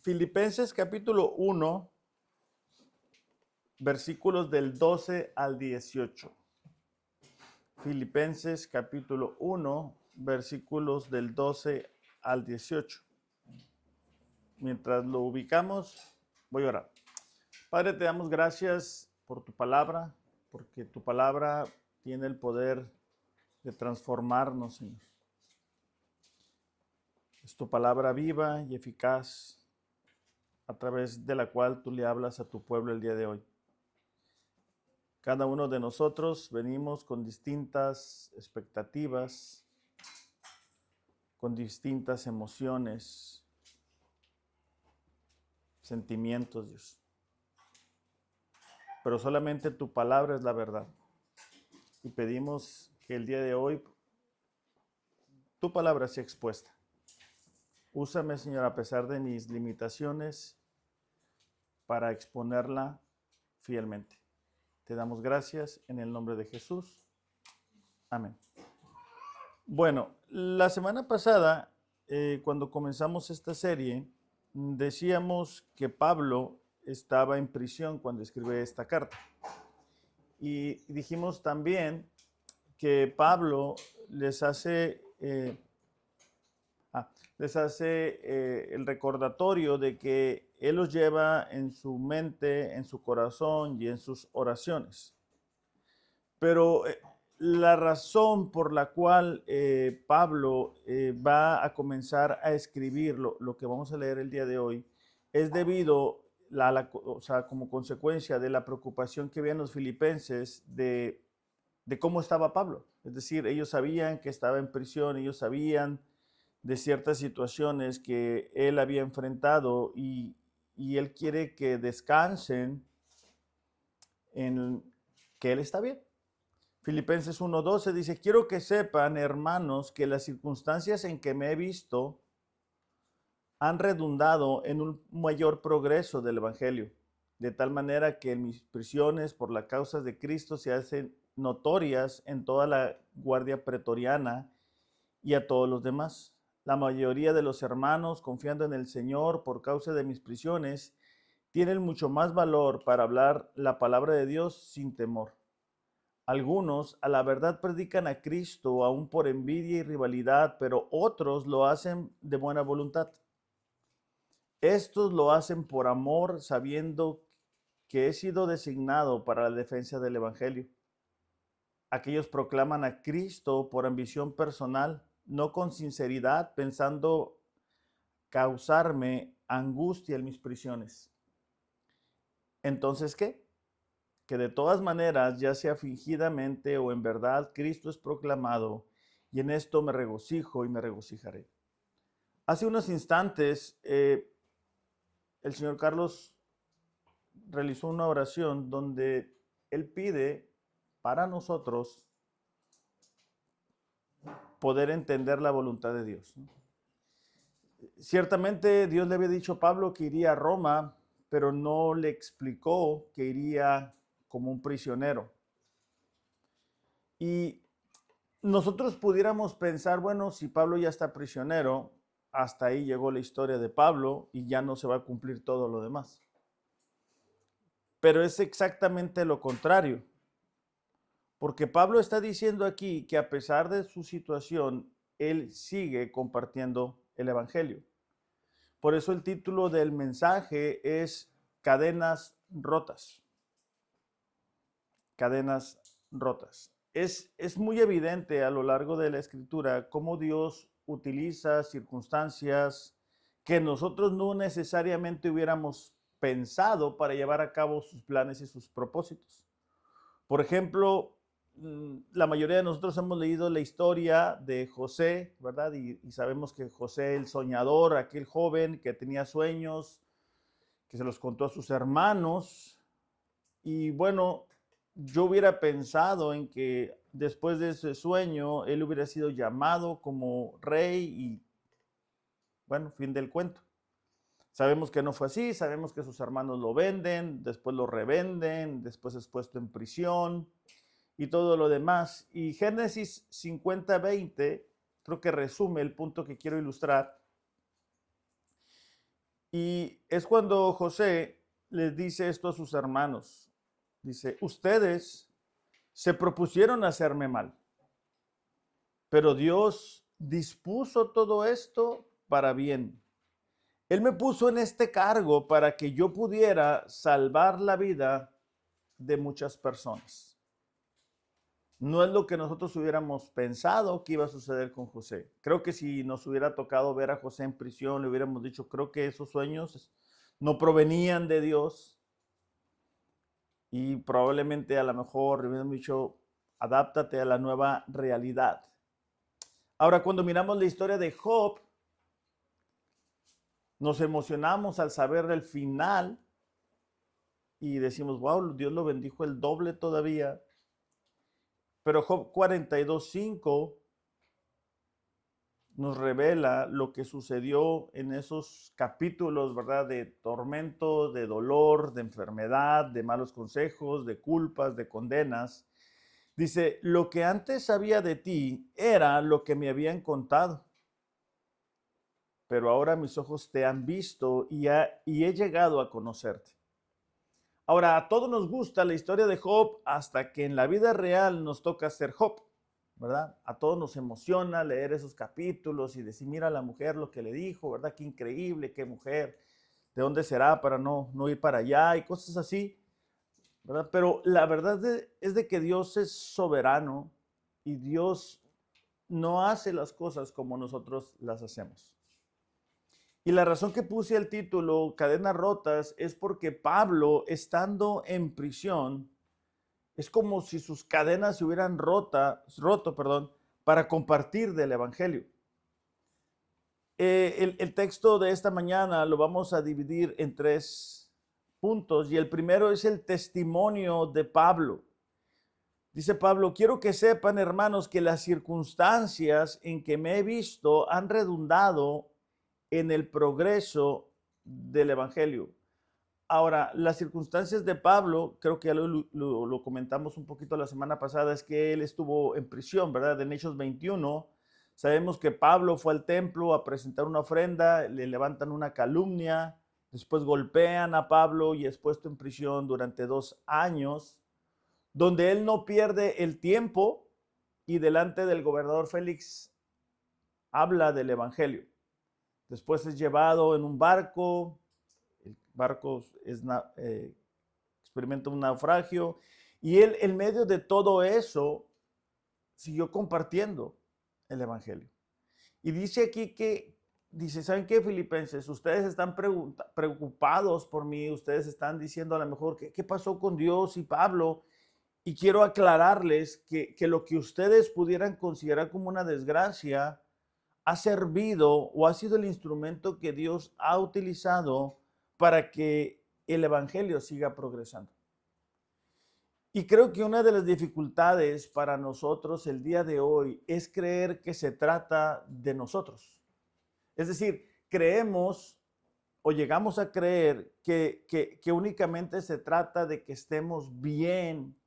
Filipenses capítulo 1, versículos del 12 al 18. Filipenses capítulo 1, versículos del 12 al 18. Mientras lo ubicamos, voy a orar. Padre, te damos gracias por tu palabra, porque tu palabra tiene el poder de transformarnos, Señor. Es tu palabra viva y eficaz, a través de la cual tú le hablas a tu pueblo el día de hoy. Cada uno de nosotros venimos con distintas expectativas, con distintas emociones, sentimientos, Dios. Pero solamente tu palabra es la verdad. Y pedimos que el día de hoy tu palabra sea expuesta. Úsame, Señor, a pesar de mis limitaciones, para exponerla fielmente. Te damos gracias en el nombre de Jesús. Amén. Bueno, la semana pasada, cuando comenzamos esta serie, decíamos que Pablo estaba en prisión cuando escribe esta carta. Y dijimos también que Pablo les hace el recordatorio de que él los lleva en su mente, en su corazón y en sus oraciones. Pero la razón por la cual Pablo va a comenzar a escribir lo que vamos a leer el día de hoy es debido como consecuencia de la preocupación que habían los filipenses de cómo estaba Pablo. Es decir, ellos sabían que estaba en prisión, ellos sabían de ciertas situaciones que él había enfrentado y él quiere que descansen en que él está bien. Filipenses 1:12 dice: quiero que sepan, hermanos, que las circunstancias en que me he visto han redundado en un mayor progreso del Evangelio, de tal manera que mis prisiones por la causa de Cristo se hacen notorias en toda la guardia pretoriana y a todos los demás. La mayoría de los hermanos, confiando en el Señor por causa de mis prisiones, tienen mucho más valor para hablar la palabra de Dios sin temor. Algunos a la verdad predican a Cristo aún por envidia y rivalidad, pero otros lo hacen de buena voluntad. Estos lo hacen por amor, sabiendo que he sido designado para la defensa del Evangelio. Aquellos proclaman a Cristo por ambición personal, no con sinceridad, pensando causarme angustia en mis prisiones. Entonces, ¿qué? Que de todas maneras, ya sea fingidamente o en verdad, Cristo es proclamado, y en esto me regocijo y me regocijaré. Hace unos instantes, el señor Carlos realizó una oración donde él pide para nosotros poder entender la voluntad de Dios. Ciertamente Dios le había dicho a Pablo que iría a Roma, pero no le explicó que iría como un prisionero. Y nosotros pudiéramos pensar, bueno, si Pablo ya está prisionero, hasta ahí llegó la historia de Pablo y ya no se va a cumplir todo lo demás. Pero es exactamente lo contrario. Porque Pablo está diciendo aquí que a pesar de su situación, él sigue compartiendo el Evangelio. Por eso el título del mensaje es Cadenas Rotas. Cadenas rotas. Es muy evidente a lo largo de la Escritura cómo Dios utiliza circunstancias que nosotros no necesariamente hubiéramos pensado para llevar a cabo sus planes y sus propósitos. Por ejemplo, la mayoría de nosotros hemos leído la historia de José, ¿verdad? Y sabemos que José, el soñador, aquel joven que tenía sueños, que se los contó a sus hermanos. Y bueno, yo hubiera pensado en que después de ese sueño, él hubiera sido llamado como rey y, bueno, fin del cuento. Sabemos que no fue así, sabemos que sus hermanos lo venden, después lo revenden, después es puesto en prisión y todo lo demás. Y Génesis 50:20 creo que resume el punto que quiero ilustrar. Y es cuando José les dice esto a sus hermanos. Dice, ustedes se propusieron hacerme mal, pero Dios dispuso todo esto para bien. Él me puso en este cargo para que yo pudiera salvar la vida de muchas personas. No es lo que nosotros hubiéramos pensado que iba a suceder con José. Creo que si nos hubiera tocado ver a José en prisión, le hubiéramos dicho, creo que esos sueños no provenían de Dios y probablemente a lo mejor le hubiéramos dicho, adáptate a la nueva realidad. Ahora, cuando miramos la historia de Job, nos emocionamos al saber el final y decimos, wow, Dios lo bendijo el doble todavía. Pero Job 42:5 nos revela lo que sucedió en esos capítulos, ¿verdad? De tormento, de dolor, de enfermedad, de malos consejos, de culpas, de condenas. Dice, lo que antes sabía de ti era lo que me habían contado, pero ahora mis ojos te han visto y he llegado a conocerte. Ahora, a todos nos gusta la historia de Job hasta que en la vida real nos toca ser Job, ¿verdad? A todos nos emociona leer esos capítulos y decir, mira a la mujer lo que le dijo, ¿verdad? Qué increíble, qué mujer, ¿de dónde será para no ir para allá? Y cosas así, ¿verdad? Pero la verdad es de que Dios es soberano y Dios no hace las cosas como nosotros las hacemos. Y la razón que puse el título Cadenas Rotas es porque Pablo, estando en prisión, es como si sus cadenas se hubieran roto, para compartir del Evangelio. El texto de esta mañana lo vamos a dividir en 3 puntos y el primero es el testimonio de Pablo. Dice Pablo, quiero que sepan, hermanos, que las circunstancias en que me he visto han redundado en el progreso del Evangelio. Ahora, las circunstancias de Pablo, creo que ya lo comentamos un poquito la semana pasada, es que él estuvo en prisión, ¿verdad? En Hechos 21, sabemos que Pablo fue al templo a presentar una ofrenda, le levantan una calumnia, después golpean a Pablo y es puesto en prisión durante 2 años, donde él no pierde el tiempo y delante del gobernador Félix habla del Evangelio. Después es llevado en un barco, el barco experimenta un naufragio y él en medio de todo eso siguió compartiendo el Evangelio. Y dice aquí que, dice, ¿saben qué, filipenses? Ustedes están preocupados por mí, ustedes están diciendo a lo mejor, ¿qué pasó con Dios y Pablo? Y quiero aclararles que lo que ustedes pudieran considerar como una desgracia ha servido o ha sido el instrumento que Dios ha utilizado para que el Evangelio siga progresando. Y creo que una de las dificultades para nosotros el día de hoy es creer que se trata de nosotros. Es decir, creemos o llegamos a creer que únicamente se trata de que estemos bien,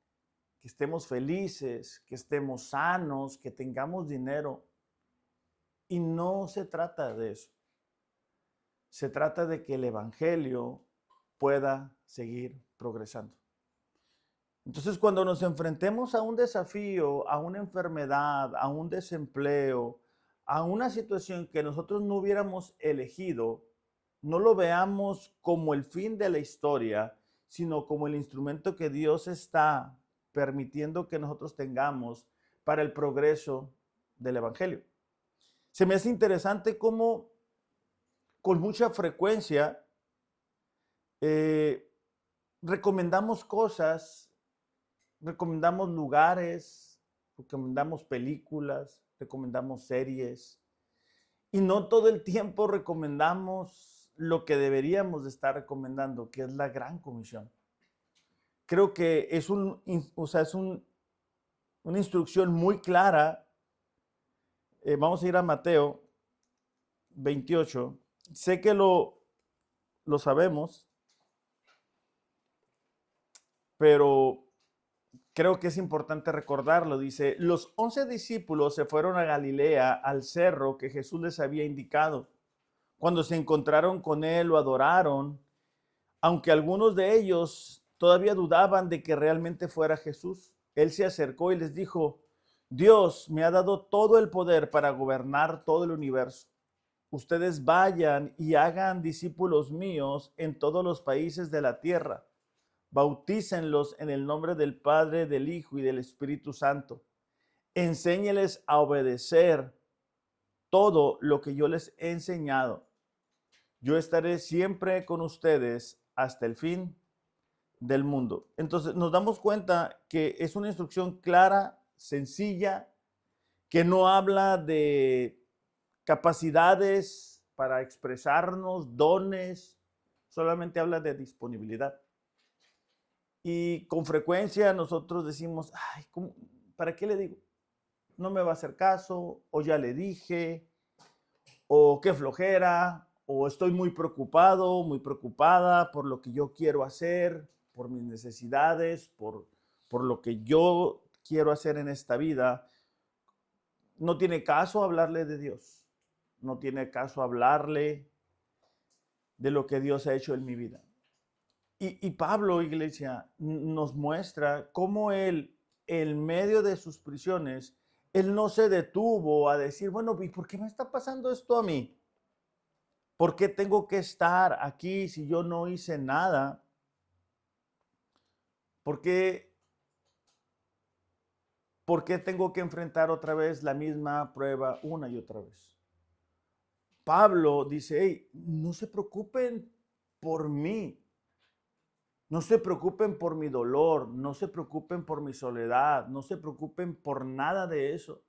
que estemos felices, que estemos sanos, que tengamos dinero. Y no se trata de eso. Se trata de que el Evangelio pueda seguir progresando. Entonces, cuando nos enfrentemos a un desafío, a una enfermedad, a un desempleo, a una situación que nosotros no hubiéramos elegido, no lo veamos como el fin de la historia, sino como el instrumento que Dios está permitiendo que nosotros tengamos para el progreso del Evangelio. Se me hace interesante cómo con mucha frecuencia recomendamos cosas, recomendamos lugares, recomendamos películas, recomendamos series y no todo el tiempo recomendamos lo que deberíamos de estar recomendando, que es la Gran Comisión. Creo que es una instrucción muy clara. Vamos a ir a Mateo 28. Sé que lo sabemos, pero creo que es importante recordarlo. Dice, los 11 discípulos se fueron a Galilea, al cerro que Jesús les había indicado. Cuando se encontraron con él, lo adoraron, aunque algunos de ellos todavía dudaban de que realmente fuera Jesús. Él se acercó y les dijo: Dios me ha dado todo el poder para gobernar todo el universo. Ustedes vayan y hagan discípulos míos en todos los países de la tierra. Bautícenlos en el nombre del Padre, del Hijo y del Espíritu Santo. Enséñeles a obedecer todo lo que yo les he enseñado. Yo estaré siempre con ustedes hasta el fin del mundo. Entonces nos damos cuenta que es una instrucción clara, sencilla, que no habla de capacidades para expresarnos, dones, solamente habla de disponibilidad. Y con frecuencia nosotros decimos: ay, ¿para qué le digo? No me va a hacer caso, o ya le dije, o qué flojera, o estoy muy preocupado, muy preocupada por lo que yo quiero hacer, por mis necesidades, por lo que yo quiero hacer en esta vida. No tiene caso hablarle de Dios, no tiene caso hablarle de lo que Dios ha hecho en mi vida. Y Pablo, iglesia, nos muestra cómo él, en medio de sus prisiones, él no se detuvo a decir: bueno, ¿y por qué me está pasando esto a mí? ¿Por qué tengo que estar aquí si yo no hice nada? ¿Por qué tengo que enfrentar otra vez la misma prueba una y otra vez? Pablo dice: hey, no se preocupen por mí. No se preocupen por mi dolor, no se preocupen por mi soledad, no se preocupen por nada de eso.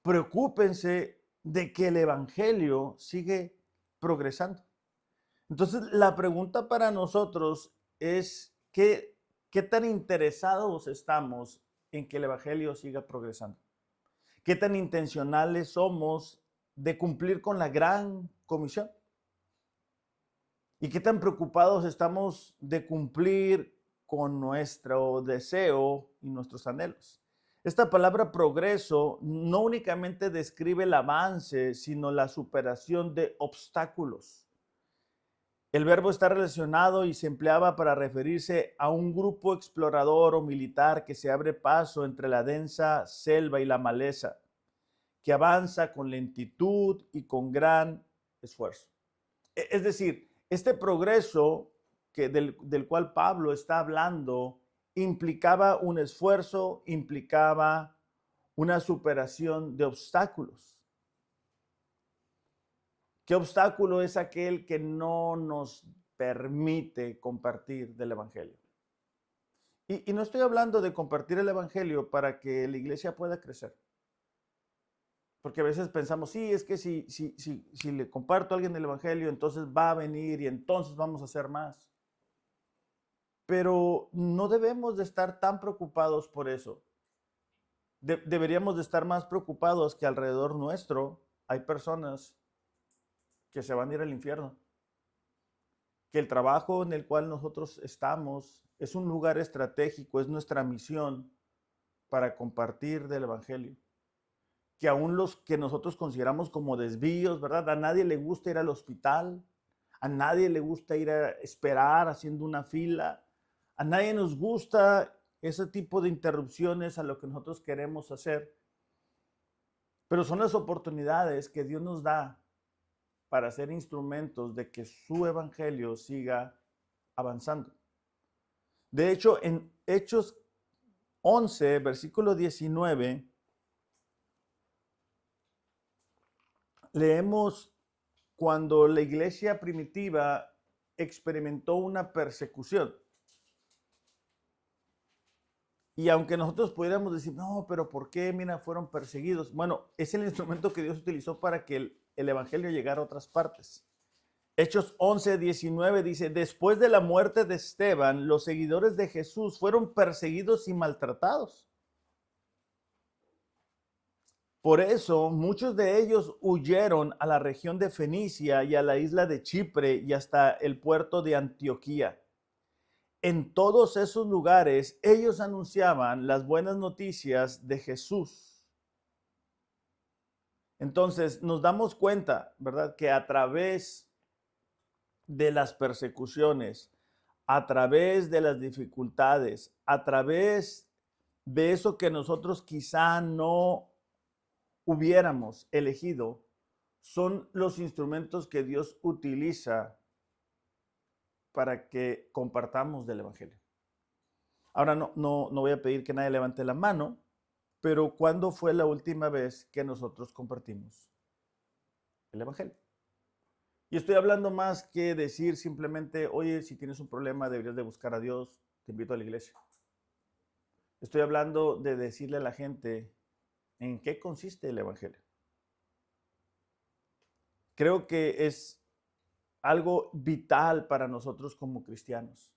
Preocúpense de que el evangelio sigue progresando. Entonces, la pregunta para nosotros es: ¿qué tan interesados estamos en que el evangelio siga progresando? ¿Qué tan intencionales somos de cumplir con la gran comisión? ¿Y qué tan preocupados estamos de cumplir con nuestro deseo y nuestros anhelos? Esta palabra progreso no únicamente describe el avance, sino la superación de obstáculos. El verbo está relacionado y se empleaba para referirse a un grupo explorador o militar que se abre paso entre la densa selva y la maleza, que avanza con lentitud y con gran esfuerzo. Es decir, este progreso del cual Pablo está hablando implicaba un esfuerzo, implicaba una superación de obstáculos. ¿Qué obstáculo es aquel que no nos permite compartir del evangelio? Y no estoy hablando de compartir el evangelio para que la iglesia pueda crecer. Porque a veces pensamos: sí, es que si le comparto a alguien el evangelio, entonces va a venir y entonces vamos a hacer más. Pero no debemos de estar tan preocupados por eso. Deberíamos de estar más preocupados que alrededor nuestro hay personas que se van a ir al infierno. Que el trabajo en el cual nosotros estamos es un lugar estratégico, es nuestra misión para compartir del evangelio. Que aún los que nosotros consideramos como desvíos, ¿verdad? A nadie le gusta ir al hospital, a nadie le gusta ir a esperar haciendo una fila, a nadie nos gusta ese tipo de interrupciones a lo que nosotros queremos hacer. Pero son las oportunidades que Dios nos da para ser instrumentos de que su evangelio siga avanzando. De hecho, en Hechos 11, versículo 19, leemos cuando la iglesia primitiva experimentó una persecución. Y aunque nosotros pudiéramos decir: no, pero ¿por qué? Mira, fueron perseguidos. Bueno, es el instrumento que Dios utilizó para que el evangelio llegara a otras partes. Hechos 11, 19 dice: después de la muerte de Esteban, los seguidores de Jesús fueron perseguidos y maltratados. Por eso, muchos de ellos huyeron a la región de Fenicia y a la isla de Chipre y hasta el puerto de Antioquía. En todos esos lugares, ellos anunciaban las buenas noticias de Jesús. Entonces nos damos cuenta, ¿verdad? Que a través de las persecuciones, a través de las dificultades, a través de eso que nosotros quizá no hubiéramos elegido, son los instrumentos que Dios utiliza para que compartamos del Evangelio. Ahora no voy a pedir que nadie levante la mano, pero ¿cuándo fue la última vez que nosotros compartimos el Evangelio? Y estoy hablando más que decir simplemente, oye, si tienes un problema deberías de buscar a Dios, te invito a la iglesia. Estoy hablando de decirle a la gente en qué consiste el Evangelio. Creo que es algo vital para nosotros como cristianos.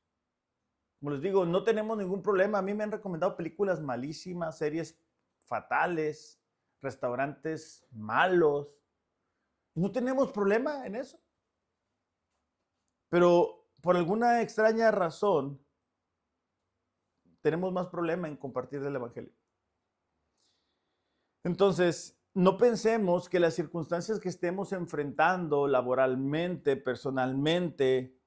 Como les digo, no tenemos ningún problema. A mí me han recomendado películas malísimas, series fatales, restaurantes malos. No tenemos problema en eso. Pero por alguna extraña razón, tenemos más problema en compartir el Evangelio. Entonces, no pensemos que las circunstancias que estemos enfrentando laboralmente, personalmente,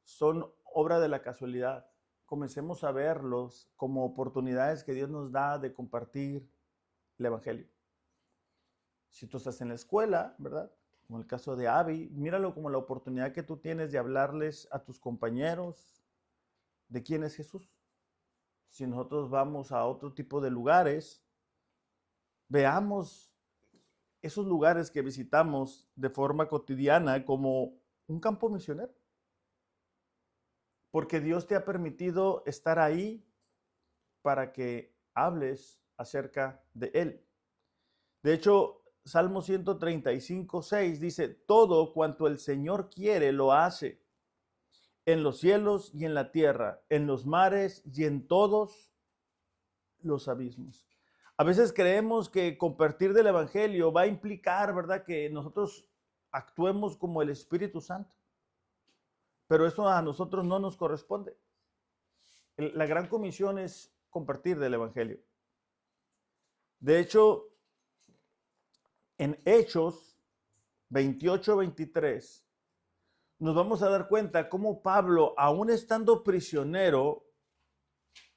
son obra de la casualidad. Comencemos a verlos como oportunidades que Dios nos da de compartir el Evangelio. Si tú estás en la escuela, ¿verdad? Como el caso de Abby, míralo como la oportunidad que tú tienes de hablarles a tus compañeros de quién es Jesús. Si nosotros vamos a otro tipo de lugares, veamos esos lugares que visitamos de forma cotidiana como un campo misionero. Porque Dios te ha permitido estar ahí para que hables acerca de Él. De hecho, Salmo 135:6 dice, todo cuanto el Señor quiere lo hace, en los cielos y en la tierra, en los mares y en todos los abismos. A veces creemos que compartir del Evangelio va a implicar, ¿verdad?, que nosotros actuemos como el Espíritu Santo. Pero eso a nosotros no nos corresponde. La gran comisión es compartir del Evangelio. De hecho, en Hechos 28-23, nos vamos a dar cuenta cómo Pablo, aún estando prisionero,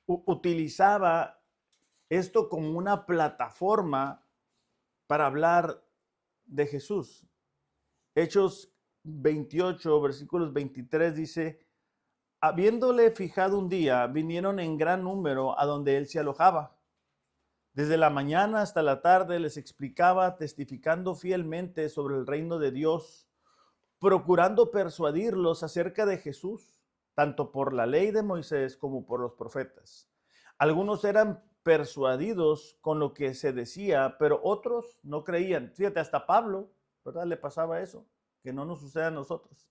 utilizaba esto como una plataforma para hablar de Jesús. Hechos 28, versículos 23 dice, habiéndole fijado un día, vinieron en gran número a donde él se alojaba. Desde la mañana hasta la tarde les explicaba, testificando fielmente sobre el reino de Dios, procurando persuadirlos acerca de Jesús, tanto por la ley de Moisés como por los profetas. Algunos eran persuadidos con lo que se decía, pero otros no creían. Fíjate, hasta Pablo, ¿verdad?, le pasaba eso, que no nos suceda a nosotros.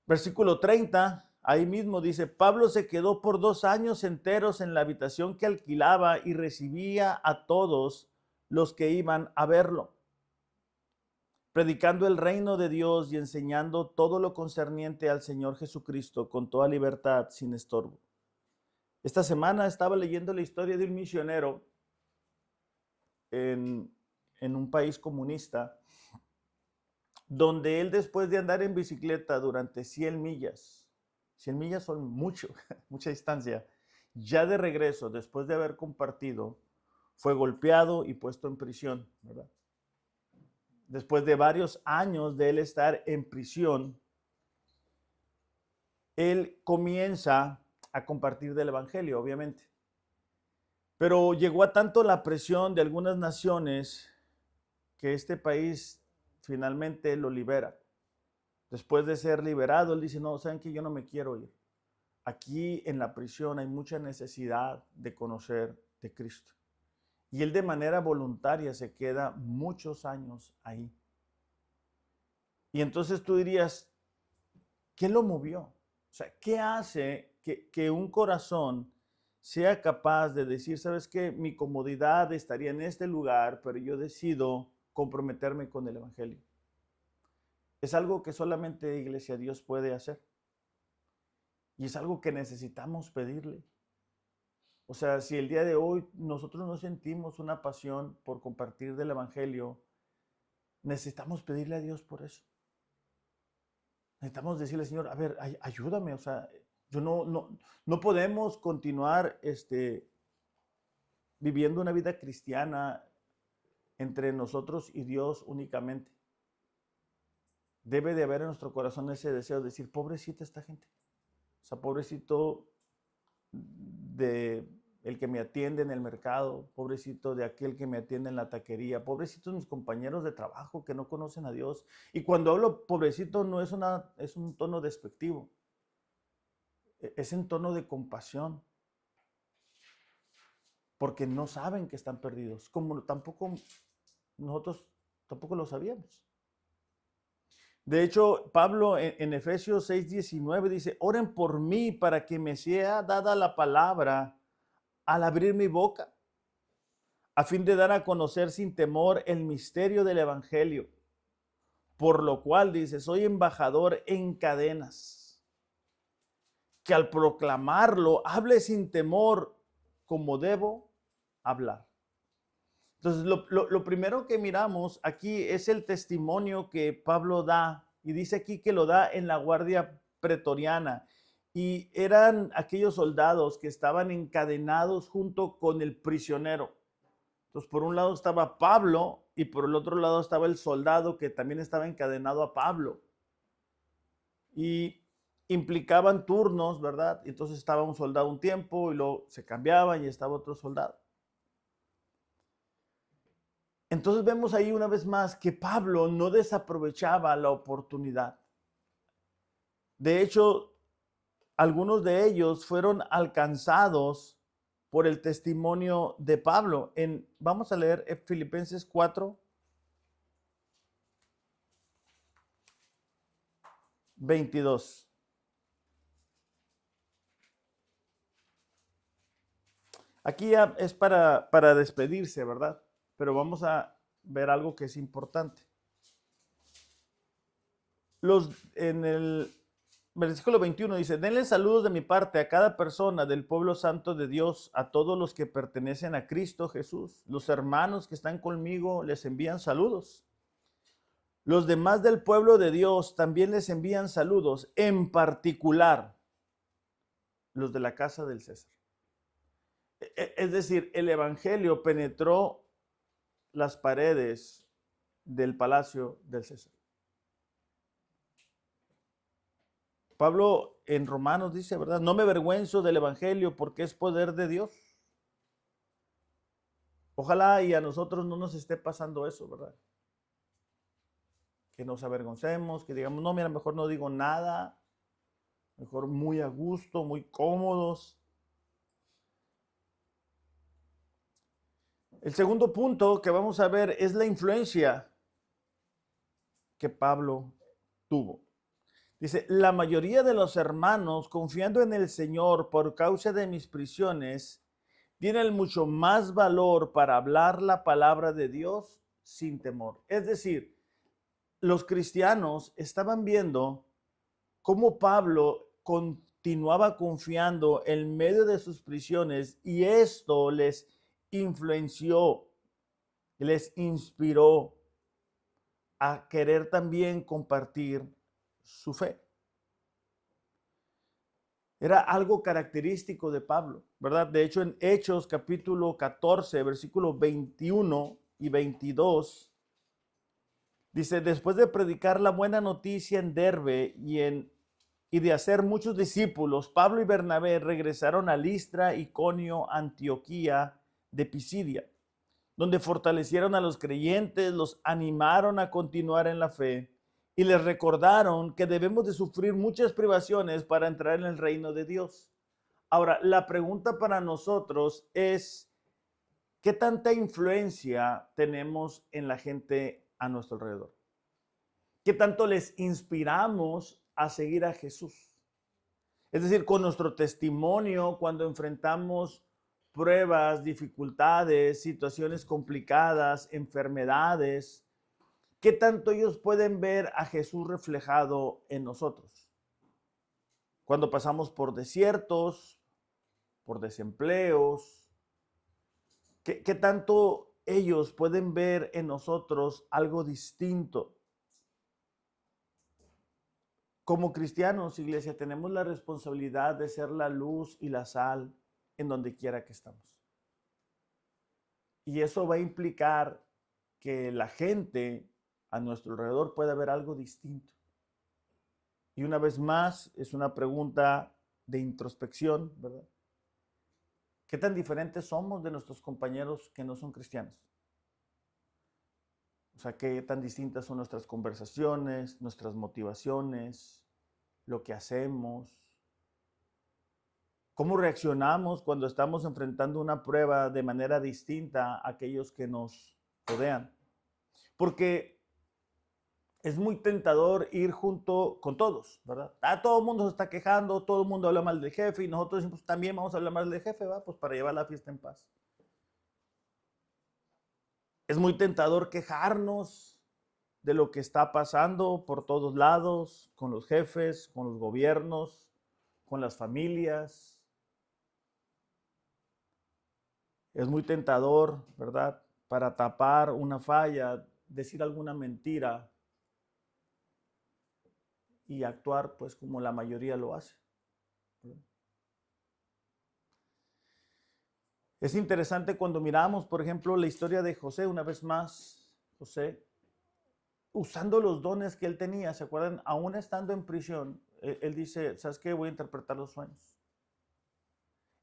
Versículo 30, ahí mismo dice, Pablo se quedó por 2 años enteros en la habitación que alquilaba y recibía a todos los que iban a verlo, predicando el reino de Dios y enseñando todo lo concerniente al Señor Jesucristo con toda libertad, sin estorbo. Esta semana estaba leyendo la historia de un misionero en un país comunista, donde él, después de andar en bicicleta durante 100 millas son mucho, mucha distancia, ya de regreso, después de haber compartido, fue golpeado y puesto en prisión, ¿verdad? Después de varios años de él estar en prisión, él comienza a compartir del Evangelio, obviamente. Pero llegó a tanto la presión de algunas naciones que este país finalmente lo libera. Después de ser liberado, él dice, no, ¿saben qué? Yo no me quiero ir. Aquí en la prisión hay mucha necesidad de conocer de Cristo. Y él de manera voluntaria se queda muchos años ahí. Y entonces tú dirías, ¿qué lo movió? O sea, ¿qué hace que un corazón sea capaz de decir, sabes qué, mi comodidad estaría en este lugar, pero yo decido comprometerme con el Evangelio? Es algo que solamente Iglesia Dios puede hacer. Y es algo que necesitamos pedirle. O sea, si el día de hoy nosotros no sentimos una pasión por compartir del Evangelio, necesitamos pedirle a Dios por eso. Necesitamos decirle, Señor, a ver, ayúdame. O sea, yo no podemos continuar viviendo una vida cristiana entre nosotros y Dios únicamente. Debe de haber en nuestro corazón ese deseo de decir, pobrecita esta gente. O sea, pobrecito de el que me atiende en el mercado, pobrecito de aquel que me atiende en la taquería, pobrecitos mis compañeros de trabajo que no conocen a Dios. Y cuando hablo pobrecito no es un tono despectivo, es en tono de compasión, porque no saben que están perdidos, como tampoco nosotros tampoco lo sabíamos. De hecho, Pablo en Efesios 6:19 dice, oren por mí para que me sea dada la palabra al abrir mi boca, a fin de dar a conocer sin temor el misterio del Evangelio, por lo cual dice, soy embajador en cadenas, que al proclamarlo hable sin temor como debo hablar. Entonces, lo primero que miramos aquí es el testimonio que Pablo da, y dice aquí que lo da en la guardia pretoriana, y eran aquellos soldados que estaban encadenados junto con el prisionero. Entonces, por un lado estaba Pablo y por el otro lado estaba el soldado que también estaba encadenado a Pablo. Y implicaban turnos, ¿verdad? Entonces estaba un soldado un tiempo y luego se cambiaban y estaba otro soldado. Entonces vemos ahí una vez más que Pablo no desaprovechaba la oportunidad. De hecho, algunos de ellos fueron alcanzados por el testimonio de Pablo. Vamos a leer Filipenses 4, 22. Aquí ya es para despedirse, ¿verdad? Pero vamos a ver algo que es importante. En el versículo 21 dice, denle saludos de mi parte a cada persona del pueblo santo de Dios, a todos los que pertenecen a Cristo Jesús. Los hermanos que están conmigo les envían saludos. Los demás del pueblo de Dios también les envían saludos, en particular los de la casa del César. Es decir, el evangelio penetró las paredes del palacio del César. Pablo en Romanos dice, ¿verdad? No me avergüenzo del evangelio porque es poder de Dios. Ojalá y a nosotros no nos esté pasando eso, ¿verdad? Que nos avergoncemos, que digamos, no, mira, mejor no digo nada, mejor muy a gusto, muy cómodos. El segundo punto que vamos a ver es la influencia que Pablo tuvo. Dice, la mayoría de los hermanos, confiando en el Señor por causa de mis prisiones, tienen mucho más valor para hablar la palabra de Dios sin temor. Es decir, los cristianos estaban viendo cómo Pablo continuaba confiando en medio de sus prisiones y esto les influenció, les inspiró a querer también compartir su fe. Era algo característico de Pablo, ¿verdad? De hecho, en Hechos capítulo 14, versículo 21 y 22, dice, después de predicar la buena noticia en Derbe y de hacer muchos discípulos, Pablo y Bernabé regresaron a Listra, Iconio, Antioquía de Pisidia, donde fortalecieron a los creyentes, los animaron a continuar en la fe y les recordaron que debemos de sufrir muchas privaciones para entrar en el reino de Dios. Ahora, la pregunta para nosotros es, ¿qué tanta influencia tenemos en la gente a nuestro alrededor? ¿Qué tanto les inspiramos a seguir a Jesús? Es decir, con nuestro testimonio, cuando enfrentamos pruebas, dificultades, situaciones complicadas, enfermedades, ¿qué tanto ellos pueden ver a Jesús reflejado en nosotros? Cuando pasamos por desiertos, por desempleos. ¿Qué tanto ellos pueden ver en nosotros algo distinto? Como cristianos, iglesia, tenemos la responsabilidad de ser la luz y la sal en donde quiera que estamos. Y eso va a implicar que la gente a nuestro alrededor pueda ver algo distinto. Y una vez más, es una pregunta de introspección, ¿verdad? ¿Qué tan diferentes somos de nuestros compañeros que no son cristianos? O sea, ¿qué tan distintas son nuestras conversaciones, nuestras motivaciones, lo que hacemos? ¿Cómo reaccionamos cuando estamos enfrentando una prueba de manera distinta a aquellos que nos rodean? Porque es muy tentador ir junto con todos, ¿verdad? Todo el mundo se está quejando, todo el mundo habla mal del jefe y nosotros decimos, pues, también vamos a hablar mal del jefe, ¿va? Pues para llevar la fiesta en paz. Es muy tentador quejarnos de lo que está pasando por todos lados, con los jefes, con los gobiernos, con las familias. Es muy tentador, ¿verdad? Para tapar una falla, decir alguna mentira y actuar pues como la mayoría lo hace. Es interesante cuando miramos, por ejemplo, la historia de José, una vez más, José, usando los dones que él tenía, ¿se acuerdan? Aún estando en prisión, él dice, ¿sabes qué? Voy a interpretar los sueños.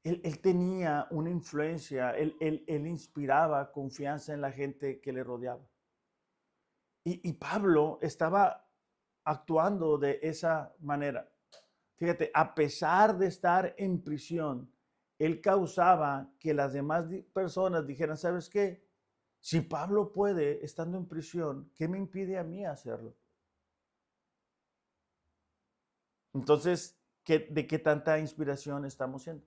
Él tenía una influencia, él inspiraba confianza en la gente que le rodeaba. Y Pablo estaba actuando de esa manera. Fíjate, a pesar de estar en prisión, él causaba que las demás personas dijeran, ¿sabes qué? Si Pablo puede, estando en prisión, ¿qué me impide a mí hacerlo? Entonces, ¿de qué tanta inspiración estamos siendo?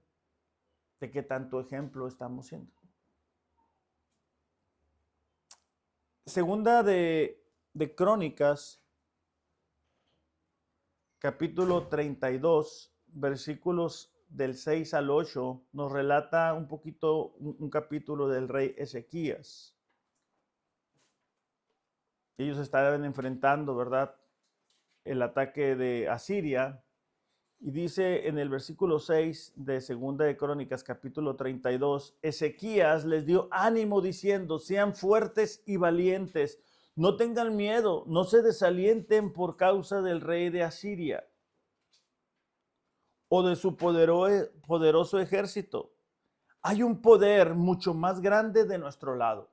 ¿De qué tanto ejemplo estamos siendo? Segunda de Crónicas, capítulo 32, versículos del 6 al 8, nos relata un poquito un capítulo del rey Ezequías. Ellos estaban enfrentando, ¿verdad?, el ataque de Asiria. Y dice en el versículo 6 de Segunda de Crónicas, capítulo 32, Ezequías les dio ánimo diciendo, sean fuertes y valientes, no tengan miedo, no se desalienten por causa del rey de Asiria o de su poderoso ejército. Hay un poder mucho más grande de nuestro lado.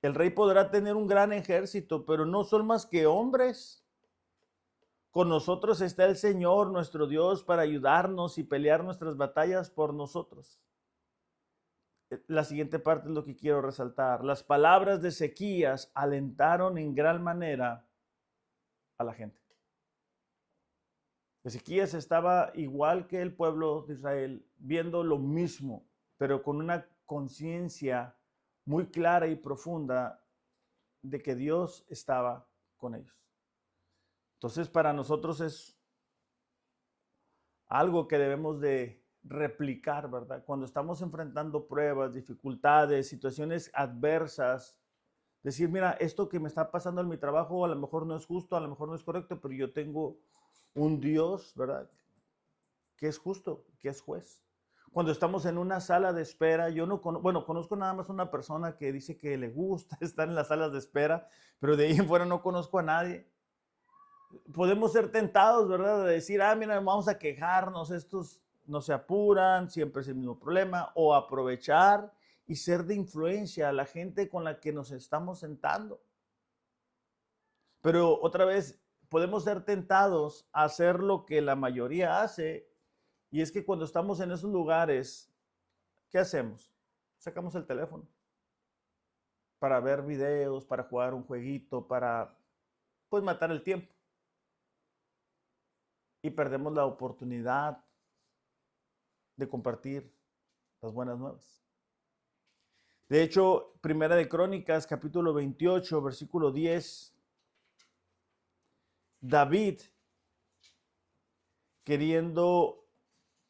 El rey podrá tener un gran ejército, pero no son más que hombres. Con nosotros está el Señor, nuestro Dios, para ayudarnos y pelear nuestras batallas por nosotros. La siguiente parte es lo que quiero resaltar. Las palabras de Ezequías alentaron en gran manera a la gente. Ezequías estaba igual que el pueblo de Israel, viendo lo mismo, pero con una conciencia muy clara y profunda de que Dios estaba con ellos. Entonces, para nosotros es algo que debemos de replicar, ¿verdad? Cuando estamos enfrentando pruebas, dificultades, situaciones adversas, decir, mira, esto que me está pasando en mi trabajo a lo mejor no es justo, a lo mejor no es correcto, pero yo tengo un Dios, ¿verdad?, que es justo, que es juez. Cuando estamos en una sala de espera, yo no conozco nada más una persona que dice que le gusta estar en las salas de espera, pero de ahí en fuera no conozco a nadie. Podemos ser tentados, ¿verdad?, de decir, mira, vamos a quejarnos, estos no se apuran, siempre es el mismo problema, o aprovechar y ser de influencia a la gente con la que nos estamos sentando. Pero otra vez, podemos ser tentados a hacer lo que la mayoría hace, y es que cuando estamos en esos lugares, ¿qué hacemos? Sacamos el teléfono para ver videos, para jugar un jueguito, para pues matar el tiempo. Y perdemos la oportunidad de compartir las buenas nuevas. De hecho, Primera de Crónicas, capítulo 28, versículo 10, David queriendo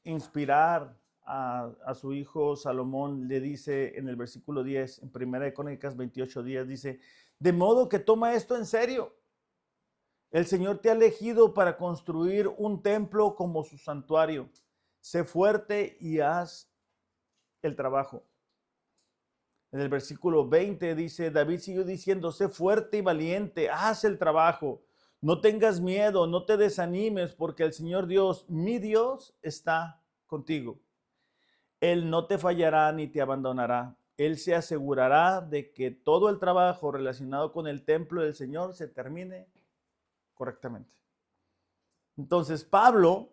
inspirar a su hijo Salomón, le dice en el versículo 10, en 1 Crónicas 28:10, dice, de modo que toma esto en serio. El Señor te ha elegido para construir un templo como su santuario. Sé fuerte y haz el trabajo. En el versículo 20 dice, David siguió diciendo, sé fuerte y valiente, haz el trabajo. No tengas miedo, no te desanimes, porque el Señor Dios, mi Dios, está contigo. Él no te fallará ni te abandonará. Él se asegurará de que todo el trabajo relacionado con el templo del Señor se termine correctamente. Entonces, Pablo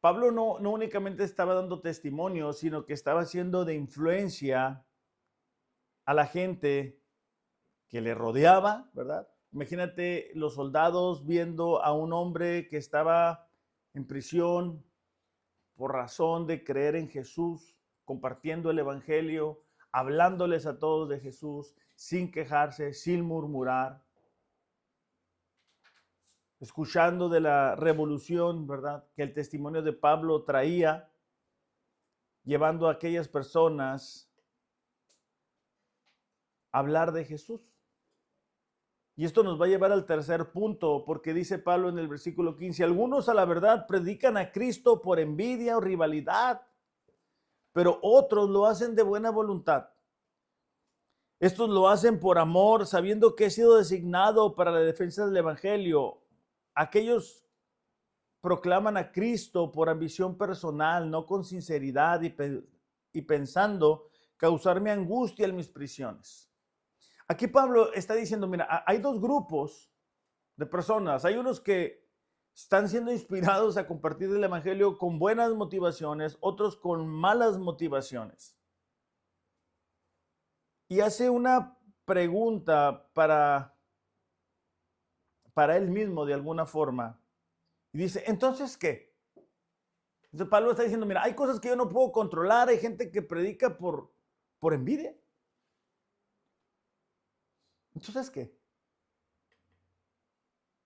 no únicamente estaba dando testimonio, sino que estaba siendo de influencia a la gente que le rodeaba, ¿verdad? Imagínate los soldados viendo a un hombre que estaba en prisión por razón de creer en Jesús, compartiendo el evangelio, hablándoles a todos de Jesús, sin quejarse, sin murmurar, escuchando de la revolución, ¿verdad? Que el testimonio de Pablo traía, llevando a aquellas personas a hablar de Jesús. Y esto nos va a llevar al tercer punto, porque dice Pablo en el versículo 15, algunos a la verdad predican a Cristo por envidia o rivalidad, pero otros lo hacen de buena voluntad. Estos lo hacen por amor, sabiendo que he sido designado para la defensa del evangelio. Aquellos proclaman a Cristo por ambición personal, no con sinceridad y pensando causarme angustia en mis prisiones. Aquí Pablo está diciendo, mira, hay dos grupos de personas. Hay unos que están siendo inspirados a compartir el evangelio con buenas motivaciones, otros con malas motivaciones. Y hace una pregunta para él mismo de alguna forma. Y dice, ¿entonces qué? Entonces Pablo está diciendo, mira, hay cosas que yo no puedo controlar, hay gente que predica por envidia. ¿Entonces qué?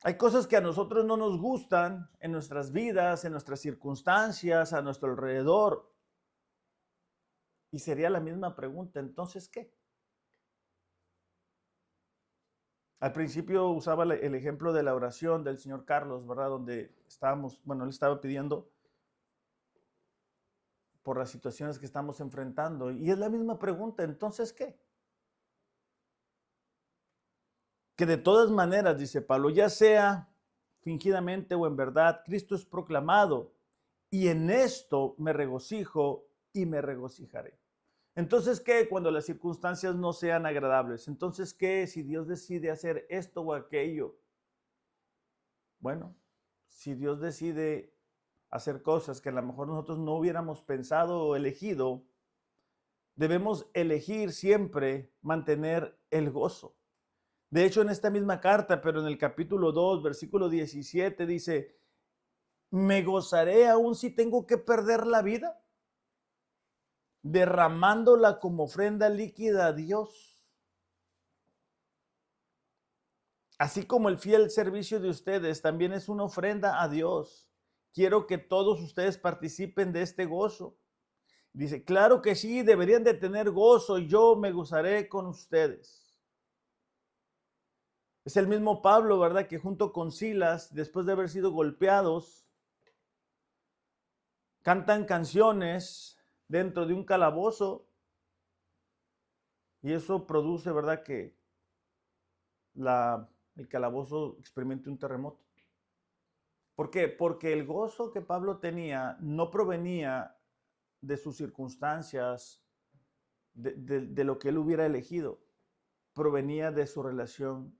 Hay cosas que a nosotros no nos gustan en nuestras vidas, en nuestras circunstancias, a nuestro alrededor. Y sería la misma pregunta, ¿entonces qué? Al principio usaba el ejemplo de la oración del señor Carlos, ¿verdad? Donde estábamos, bueno, él estaba pidiendo por las situaciones que estamos enfrentando. Y es la misma pregunta, ¿entonces qué? Que de todas maneras, dice Pablo, ya sea fingidamente o en verdad, Cristo es proclamado y en esto me regocijo y me regocijaré. Entonces, ¿qué cuando las circunstancias no sean agradables? Entonces, ¿qué si Dios decide hacer esto o aquello? Bueno, si Dios decide hacer cosas que a lo mejor nosotros no hubiéramos pensado o elegido, debemos elegir siempre mantener el gozo. De hecho, en esta misma carta, pero en el capítulo 2, versículo 17, dice, me gozaré aún si tengo que perder la vida, derramándola como ofrenda líquida a Dios. Así como el fiel servicio de ustedes también es una ofrenda a Dios. Quiero que todos ustedes participen de este gozo. Dice, claro que sí, deberían de tener gozo y yo me gozaré con ustedes. Es el mismo Pablo, ¿verdad? Que junto con Silas, después de haber sido golpeados, cantan canciones dentro de un calabozo y eso produce, ¿verdad? Que el calabozo experimente un terremoto. ¿Por qué? Porque el gozo que Pablo tenía no provenía de sus circunstancias, de lo que él hubiera elegido, provenía de su relación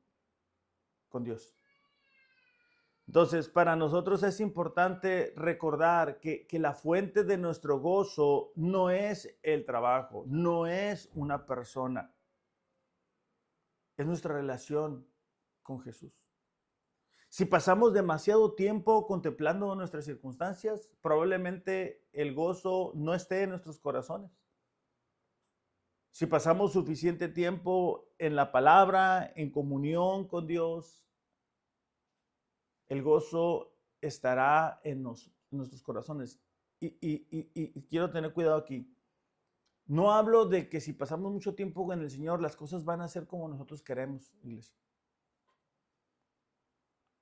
con Dios. Entonces, para nosotros es importante recordar que la fuente de nuestro gozo no es el trabajo, no es una persona, es nuestra relación con Jesús. Si pasamos demasiado tiempo contemplando nuestras circunstancias, probablemente el gozo no esté en nuestros corazones. Si pasamos suficiente tiempo en la palabra, en comunión con Dios, el gozo estará en nuestros corazones. Y quiero tener cuidado aquí. No hablo de que si pasamos mucho tiempo en el Señor, las cosas van a ser como nosotros queremos, iglesia.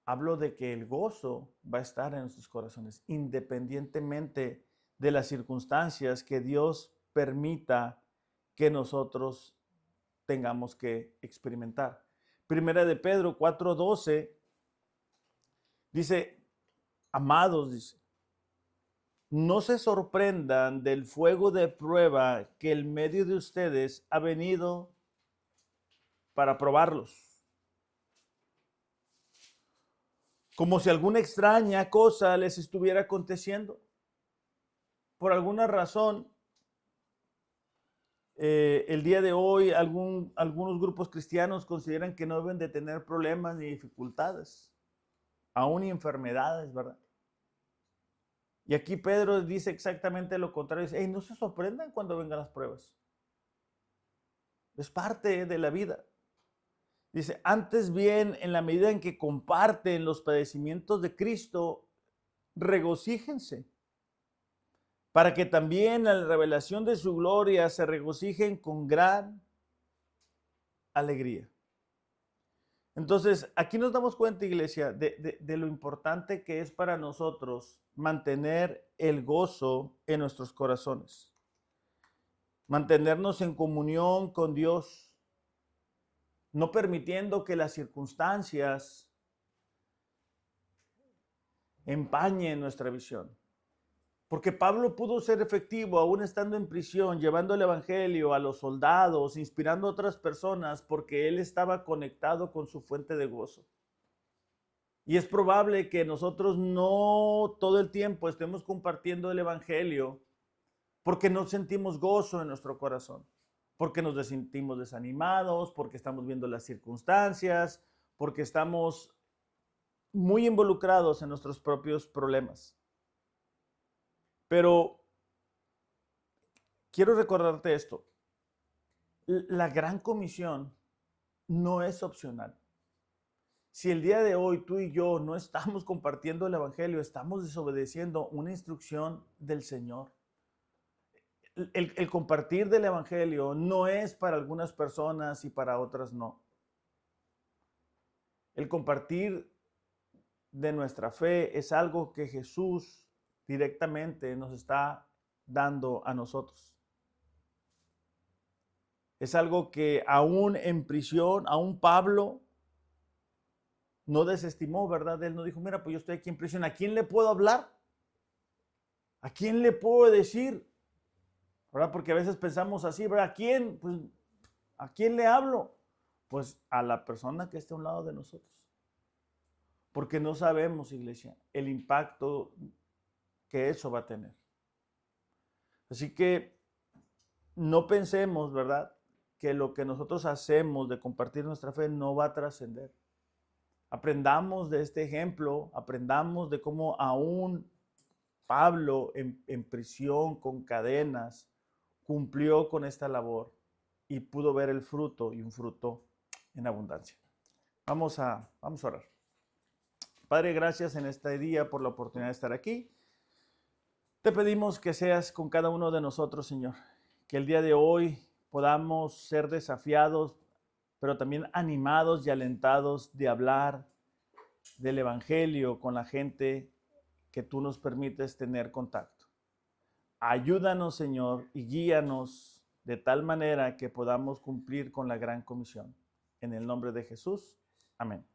Hablo de que el gozo va a estar en nuestros corazones, independientemente de las circunstancias que Dios permita que nosotros tengamos que experimentar. Primera de Pedro 4:12 dice, amados, dice, no se sorprendan del fuego de prueba que en medio de ustedes ha venido para probarlos, como si alguna extraña cosa les estuviera aconteciendo. Por alguna razón, el día de hoy algunos grupos cristianos consideran que no deben de tener problemas ni dificultades, aún enfermedades, ¿verdad? Y aquí Pedro dice exactamente lo contrario. Dice, hey, no se sorprendan cuando vengan las pruebas. Es parte de la vida. Dice, antes bien, en la medida en que comparten los padecimientos de Cristo, regocíjense, para que también a la revelación de su gloria se regocijen con gran alegría. Entonces, aquí nos damos cuenta, iglesia, de lo importante que es para nosotros mantener el gozo en nuestros corazones, mantenernos en comunión con Dios, no permitiendo que las circunstancias empañen nuestra visión. Porque Pablo pudo ser efectivo aún estando en prisión, llevando el evangelio a los soldados, inspirando a otras personas, porque él estaba conectado con su fuente de gozo. Y es probable que nosotros no todo el tiempo estemos compartiendo el evangelio porque no sentimos gozo en nuestro corazón, porque nos sentimos desanimados, porque estamos viendo las circunstancias, porque estamos muy involucrados en nuestros propios problemas. Pero quiero recordarte esto. La gran comisión no es opcional. Si el día de hoy tú y yo no estamos compartiendo el evangelio, estamos desobedeciendo una instrucción del Señor. El compartir del evangelio no es para algunas personas y para otras no. El compartir de nuestra fe es algo que Jesús directamente nos está dando a nosotros. Es algo que aún en prisión, aún Pablo no desestimó, ¿verdad? Él no dijo, mira, pues yo estoy aquí en prisión, ¿a quién le puedo hablar? ¿A quién le puedo decir? ¿Verdad? Porque a veces pensamos así, ¿verdad? ¿A quién? Pues, ¿a quién le hablo? Pues a la persona que esté a un lado de nosotros. Porque no sabemos, iglesia, el impacto que eso va a tener. Así que no pensemos, ¿verdad?, que lo que nosotros hacemos de compartir nuestra fe no va a trascender. Aprendamos de este ejemplo, aprendamos de cómo aún Pablo en prisión con cadenas cumplió con esta labor y pudo ver el fruto y un fruto en abundancia. Vamos a orar. Padre, gracias en este día por la oportunidad de estar aquí. Te pedimos que seas con cada uno de nosotros, Señor, que el día de hoy podamos ser desafiados, pero también animados y alentados de hablar del evangelio con la gente que tú nos permites tener contacto. Ayúdanos, Señor, y guíanos de tal manera que podamos cumplir con la gran comisión. En el nombre de Jesús. Amén.